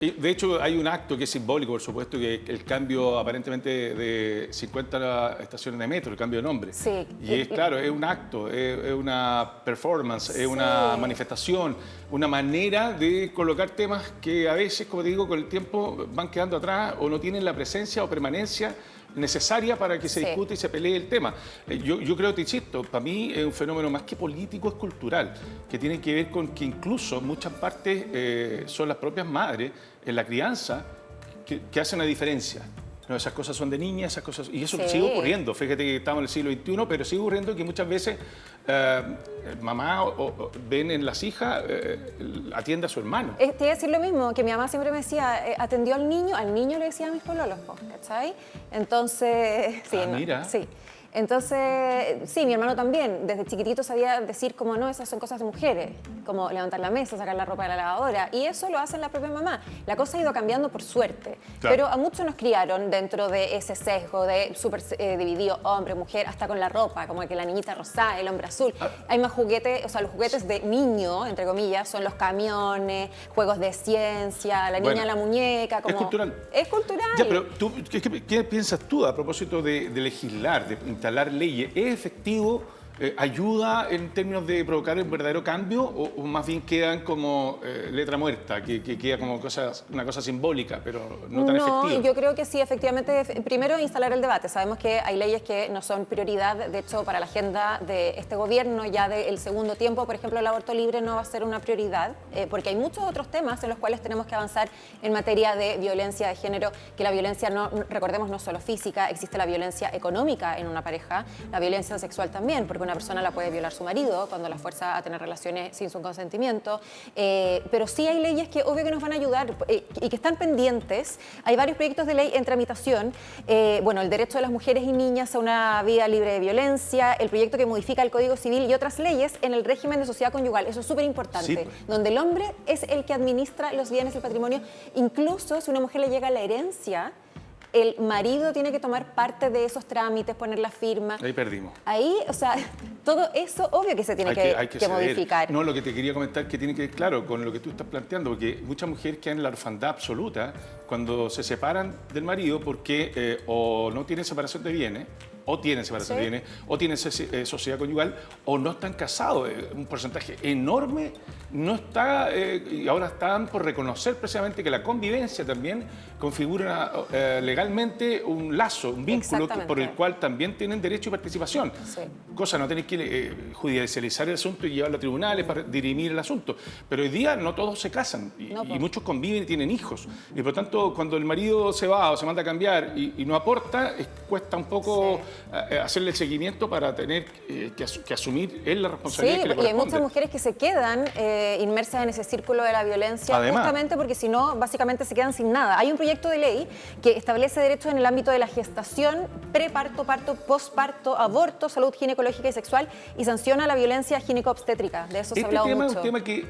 Y, de hecho, hay un acto que es simbólico, por supuesto, que el cambio aparentemente de 50 estaciones de metro, el cambio de nombre. Sí. Y es claro, es un acto, es una performance, Sí. es una manifestación, una manera de colocar temas que a veces, como te digo, con el tiempo van quedando atrás o no tienen la presencia o permanencia necesaria para que se Sí. discute y se pelee el tema. Yo creo, te insisto, para mí es un fenómeno más que político, es cultural, que tiene que ver con que incluso en muchas partes son las propias madres en la crianza que hacen la diferencia. No, esas cosas son de niñas, esas cosas... Y eso Sí. sigue ocurriendo. Fíjate que estamos en el siglo XXI, pero sigue ocurriendo que muchas veces mamá ven en las hijas, atiende a su hermano. Te iba a decir lo mismo, que mi mamá siempre me decía, atendió al niño le decía a mis pololos, ¿cachai? Entonces, sí, Mira. sí. Entonces, sí, mi hermano también, desde chiquitito sabía decir como no, esas son cosas de mujeres, como levantar la mesa, sacar la ropa de la lavadora, y eso lo hace la propia mamá. La cosa ha ido cambiando por suerte, Claro. pero a muchos nos criaron dentro de ese sesgo de súper dividido hombre, mujer, hasta con la ropa, como que la niñita rosada, el hombre azul. Hay más juguetes, o sea, los juguetes de niño, entre comillas, son los camiones, juegos de ciencia, la niña Bueno, la muñeca, como... es cultural. Es cultural. Ya, pero tú, ¿qué piensas tú a propósito de legislar, de instalar leyes? ¿Es efectivo? ¿Ayuda en términos de provocar un verdadero cambio o más bien quedan como letra muerta, que queda como una cosa simbólica, pero no tan efectiva? No, yo creo que sí, efectivamente, primero instalar el debate. Sabemos que hay leyes que no son prioridad, de hecho, para la agenda de este gobierno, ya del segundo tiempo, por ejemplo, el aborto libre no va a ser una prioridad, porque hay muchos otros temas en los cuales tenemos que avanzar en materia de violencia de género, que la violencia, no, recordemos, no solo física, existe la violencia económica en una pareja, la violencia sexual también, porque una persona la puede violar su marido cuando la fuerza a tener relaciones sin su consentimiento, pero sí hay leyes que obvio que nos van a ayudar y que están pendientes. Hay varios proyectos de ley en tramitación, bueno, el derecho de las mujeres y niñas a una vida libre de violencia, el proyecto que modifica el Código Civil y otras leyes en el régimen de sociedad conyugal. Eso es súper importante, Sí, pues. donde el hombre es el que administra los bienes y el patrimonio. Incluso si una mujer le llega la herencia, el marido tiene que tomar parte de esos trámites, poner la firma. Ahí perdimos. Ahí, o sea, todo eso obvio que se tiene Hay que ceder. modificar. No, lo que te quería comentar que tiene que ver, claro, con lo que tú estás planteando, porque muchas mujeres quedan en la orfandad absoluta cuando se separan del marido porque o no tienen separación de bienes, o tienen separación de bienes, o tienen sociedad conyugal, o no están casados. Un porcentaje enorme no está, y ahora están por reconocer precisamente que la convivencia también configura legalmente un lazo, un vínculo por el cual también tienen derecho y participación. Sí. Cosa, no tenéis que judicializar el asunto y llevarlo a tribunales para dirimir el asunto. Pero hoy día no todos se casan y muchos conviven y tienen hijos. Y por lo tanto, cuando el marido se va o se manda a cambiar y no aporta, cuesta un poco hacerle el seguimiento para tener que asumir él la responsabilidad que le Sí, y hay corresponde. muchas mujeres que se quedan inmersas en ese círculo de la violencia, Además, justamente porque si no, básicamente se quedan sin nada. Hay un proyecto de ley que establece derechos en el ámbito de la gestación, preparto, parto, posparto, aborto, salud ginecológica y sexual y sanciona la violencia gineco-obstétrica. De eso se ha hablado tema mucho. es un tema que,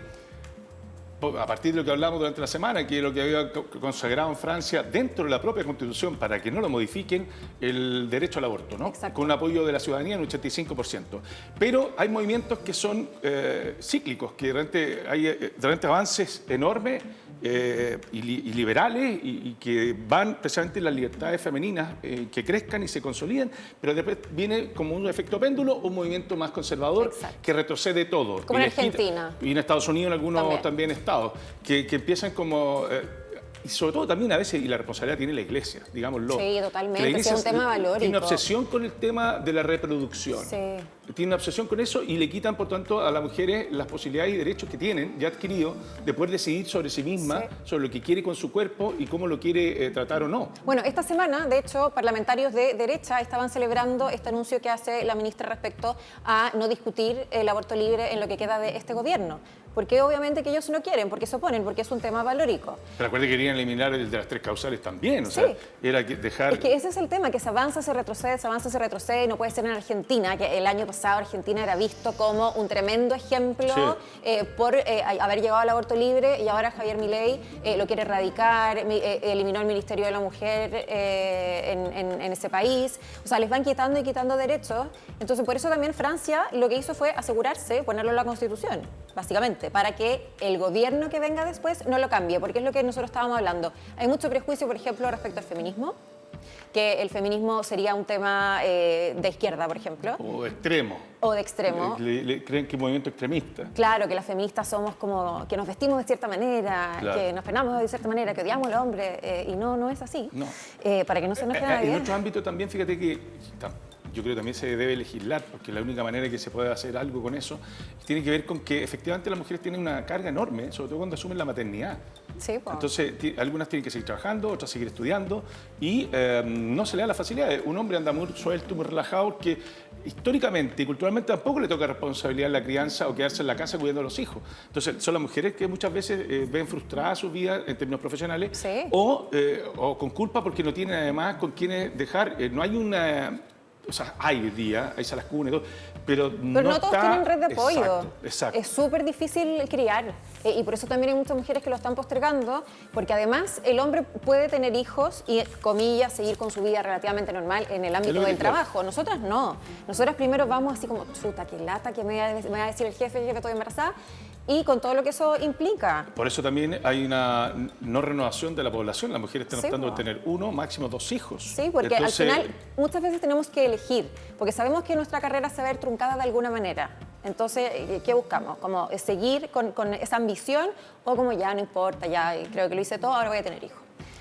a partir de lo que hablamos durante la semana, que es lo que había consagrado en Francia dentro de la propia Constitución para que no lo modifiquen, el derecho al aborto, ¿no? Exacto. Con un apoyo de la ciudadanía en un 85%. Pero hay movimientos que son cíclicos, que de repente avances enormes y liberales y que van precisamente en las libertades femeninas que crezcan y se consoliden, pero después viene como un efecto péndulo, un movimiento más conservador. Exacto. Que retrocede todo. Como en les quita- Argentina. y en Estados Unidos en algunos también estados, que empiezan como... y sobre todo también a veces, y la responsabilidad tiene la Iglesia, digámoslo. Sí, totalmente, Que la Iglesia es un tema valórico. tiene una obsesión con el tema de la reproducción. Sí. Tiene una obsesión con eso y le quitan, por tanto, a las mujeres las posibilidades y derechos que tienen ya adquiridos de poder decidir sobre sí misma, sobre lo que quiere con su cuerpo y cómo lo quiere tratar o no. Bueno, esta semana, de hecho, parlamentarios de derecha estaban celebrando este anuncio que hace la ministra respecto a no discutir el aborto libre en lo que queda de este gobierno. Porque obviamente que ellos no quieren, porque se oponen, porque es un tema valórico. Pero acuérdate que querían eliminar el de las 3 causales también, o Sí. sea, era dejar... Es que ese es el tema, que se avanza, se retrocede, no puede ser en Argentina, que el año pasado Argentina era visto como un tremendo ejemplo por haber llegado al aborto libre y ahora Javier Milei lo quiere erradicar, eliminó el Ministerio de la Mujer en ese país, o sea, les van quitando y quitando derechos, entonces por eso también Francia lo que hizo fue asegurarse, ponerlo en la Constitución, básicamente. adelante, para que el gobierno que venga después no lo cambie, porque es lo que nosotros estábamos hablando. Hay mucho prejuicio, por ejemplo, respecto al feminismo, que el feminismo sería un tema de izquierda, por ejemplo. O extremo. O de extremo. Creen que es un movimiento extremista. Claro, que las feministas somos como que nos vestimos de cierta manera, Claro. que nos peinamos de cierta manera, que odiamos al hombre, y no es así. No. Para que no se enoje nadie. En otro ámbito también, fíjate que yo creo que también se debe legislar, porque la única manera que se puede hacer algo con eso tiene que ver con que efectivamente las mujeres tienen una carga enorme, sobre todo cuando asumen la maternidad. Sí, pues. Entonces, algunas tienen que seguir trabajando, otras seguir estudiando y no se le da la facilidad. Un hombre anda muy suelto, muy relajado, porque históricamente y culturalmente tampoco le toca responsabilidad en la crianza o quedarse en la casa cuidando a los hijos. Entonces, son las mujeres que muchas veces ven frustrada su vida en términos profesionales Sí. o con culpa porque no tienen además con quienes dejar. No hay una... O sea, hay hoy día, hay salas comunes y todo, pero Pero no todos tienen red de apoyo. Exacto. Es súper difícil criar. Y por eso también hay muchas mujeres que lo están postergando, porque además el hombre puede tener hijos y, comillas, seguir con su vida relativamente normal en el ámbito del trabajo. Nosotras no. Nosotras primero vamos así como, chuta, qué lata, que me va a decir el jefe que estoy embarazada, y con todo lo que eso implica. Por eso también hay una no renovación de la población. Las mujeres están Sí, optando po. por tener uno, máximo 2 hijos. Sí, porque Entonces, al final muchas veces tenemos que elegir, porque sabemos que nuestra carrera se va a ver truncada de alguna manera. Entonces, ¿qué buscamos? ¿Como seguir con esa ambición o como ya no importa, ya creo que lo hice todo, ahora voy a tener hijos?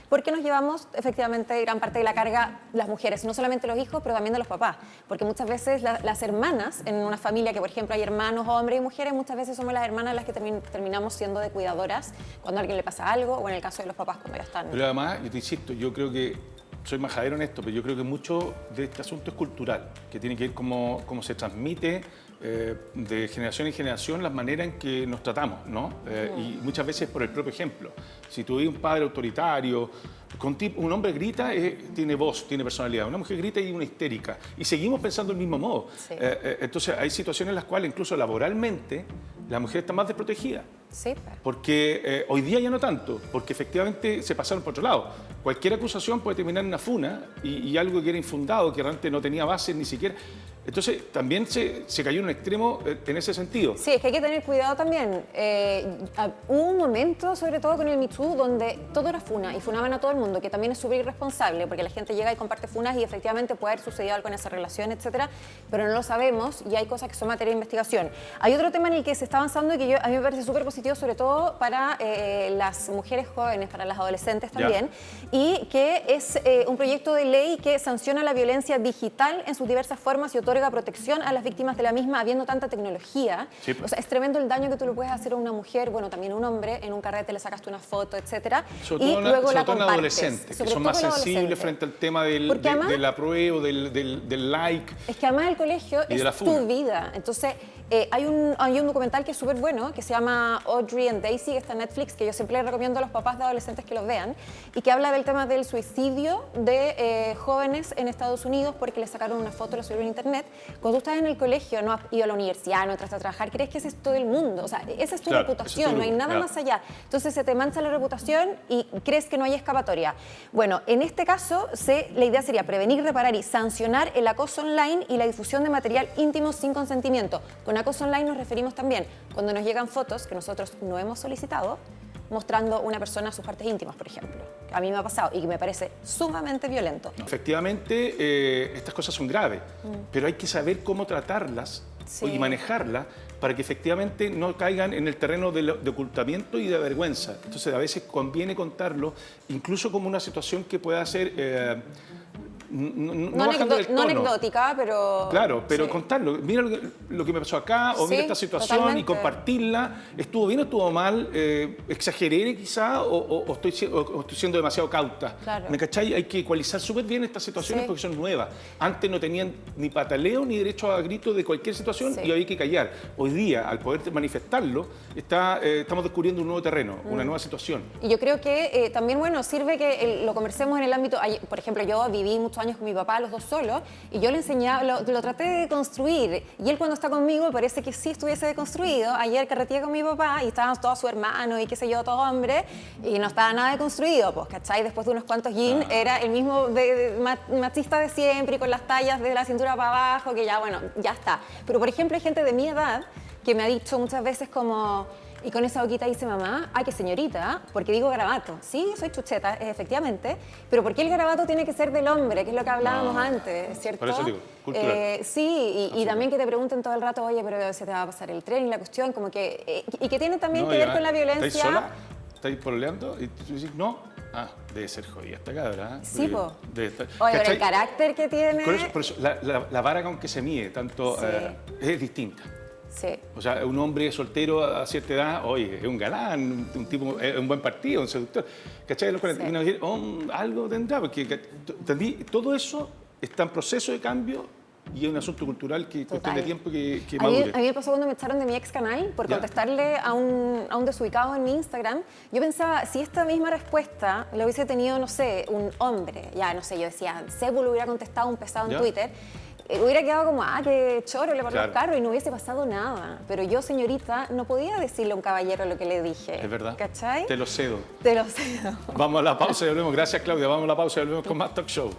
Porque nos llevamos efectivamente gran parte de la carga las mujeres, no solamente los hijos, pero también de los papás. Porque muchas veces las hermanas, en una familia que por ejemplo hay hermanos, hombres y mujeres, muchas veces somos las hermanas las que terminamos siendo de cuidadoras cuando a alguien le pasa algo, o en el caso de los papás cuando ya están. Pero además, yo te insisto, yo creo que soy majadero en esto, pero yo creo que mucho de este asunto es cultural, que tiene que ver cómo se transmite de generación en generación la manera en que nos tratamos, ¿no? Y muchas veces por el propio ejemplo. Si tú ves un padre autoritario, un hombre grita, tiene voz, tiene personalidad. Una mujer grita y es una histérica. Y seguimos pensando del mismo modo. Sí. Entonces hay situaciones en las cuales incluso laboralmente la mujer está más desprotegida. Sí, pues. Porque hoy día ya no tanto, porque efectivamente se pasaron por otro lado. Cualquier acusación puede terminar en una funa y algo que era infundado, que realmente no tenía bases ni siquiera. Entonces también se cayó en un extremo en ese sentido. Sí, es que hay que tener cuidado también. Hubo un momento, sobre todo con el Me Too, donde todo era funa y funaban a todo el mundo, que también es súper irresponsable, porque la gente llega y comparte funas y efectivamente puede haber sucedido algo en esa relación, etcétera, pero no lo sabemos y hay cosas que son materia de investigación. Hay otro tema en el que se está avanzando y que a mí me parece súper positivo, sobre todo para las mujeres jóvenes, para las adolescentes también, y que es un proyecto de ley que sanciona la violencia digital en sus diversas formas y otorga protección a las víctimas de la misma, habiendo tanta tecnología. Sí. O sea, es tremendo el daño que tú le puedes hacer a una mujer, bueno, también a un hombre, en un carrete le sacaste una foto, etcétera, y luego la sobre todo en compartes. adolescentes, que son más sensibles frente al tema del apruebo, del like. Es que además el colegio Y de la es funa. tu vida. Entonces, hay un documental que es súper bueno, que se llama Audrey and Daisy, que está en Netflix, que yo siempre les recomiendo a los papás de adolescentes que los vean, y que habla del tema del suicidio de jóvenes en Estados Unidos porque les sacaron una foto, la subieron a internet. Cuando tú estás en el colegio, no has ido a la universidad, no entras a trabajar, crees que ese es todo el mundo. O sea, esa es tu Claro, reputación, ese es tu no hay grupo, nada claro. más allá. Entonces se te mancha la reputación y crees que no hay escapatoria. Bueno, en este caso, la idea sería prevenir, reparar y sancionar el acoso online y la difusión de material íntimo sin consentimiento. Con acoso online nos referimos también cuando nos llegan fotos que nosotros no hemos solicitado, mostrando una persona sus partes íntimas, por ejemplo. A mí me ha pasado y que me parece sumamente violento. Efectivamente, estas cosas son graves, pero hay que saber cómo tratarlas Sí. y manejarlas para que efectivamente no caigan en el terreno de ocultamiento y de vergüenza. Entonces, a veces conviene contarlo, incluso como una situación que pueda ser... no bajando del tono. No anecdótica, pero... Claro, pero sí. contarlo. Mira lo que me pasó acá, o Sí, mira esta situación totalmente. y compartirla. ¿Estuvo bien o estuvo mal? ¿Exageré quizá o estoy siendo demasiado cauta? Claro. ¿Me cachai? Hay que ecualizar súper bien estas situaciones Sí. porque son nuevas. Antes no tenían ni pataleo ni derecho a grito de cualquier situación Sí. y hay que callar. Hoy día, al poder manifestarlo, estamos descubriendo un nuevo terreno, una nueva situación. Y yo creo que también, bueno, sirve que lo conversemos en el ámbito... Por ejemplo, yo viví muchos años con mi papá, los dos solos, y yo le enseñaba, lo traté de construir. Y él cuando está conmigo parece que sí estuviese deconstruido. Ayer carreteé con mi papá y estaban todos sus hermanos y qué sé yo, todo hombre, y no estaba nada deconstruido, pues, ¿cachai? Después de unos cuantos jeans, era el mismo machista de siempre y con las tallas de la cintura para abajo, que ya, bueno, ya está. Pero, por ejemplo, hay gente de mi edad que me ha dicho muchas veces como... Y con esa boquita dice mamá, ay, que señorita, porque digo garabato. Sí, soy chucheta, efectivamente, pero ¿por qué el garabato tiene que ser del hombre? Que es lo que hablábamos antes, ¿cierto? Por eso digo, cultural. Sí, y también que te pregunten todo el rato, oye, pero se te va a pasar el tren y la cuestión, como que... y que tiene también No, que ver ya, con la violencia. ¿estáis sola? ¿Estáis pololeando? Y tú dices, no. Ah, debe ser jodida esta cabra. ¿Eh? Sí, po. Debe estar- Oye, pero ¿Cachai? el carácter que tiene... Por eso, la vara con que se mide tanto Sí. es distinta. Sí. O sea, un hombre soltero a cierta edad, oye, es un galán, un tipo, es un buen partido, un seductor. ¿Cachai? Los 40, Sí. y uno dice, algo tendrá, porque todo eso está en proceso de cambio y es un asunto cultural que cuestión de Total. tiempo que A mí madure. me pasó cuando me echaron de mi ex canal por Ya. contestarle a un desubicado en mi Instagram. Yo pensaba, si esta misma respuesta la hubiese tenido, no sé, un hombre, ya no sé, yo decía, Sebu le hubiera contestado un pesado en Ya. Twitter, hubiera quedado como, qué choro, le paró Claro. los carros y no hubiese pasado nada. Pero yo, señorita, no podía decirle a un caballero lo que le dije. Es verdad. ¿Cachai? Te lo cedo. Te lo cedo. Vamos a la pausa y volvemos. Gracias, Claudia. Vamos a la pausa y volvemos con más Talk Show.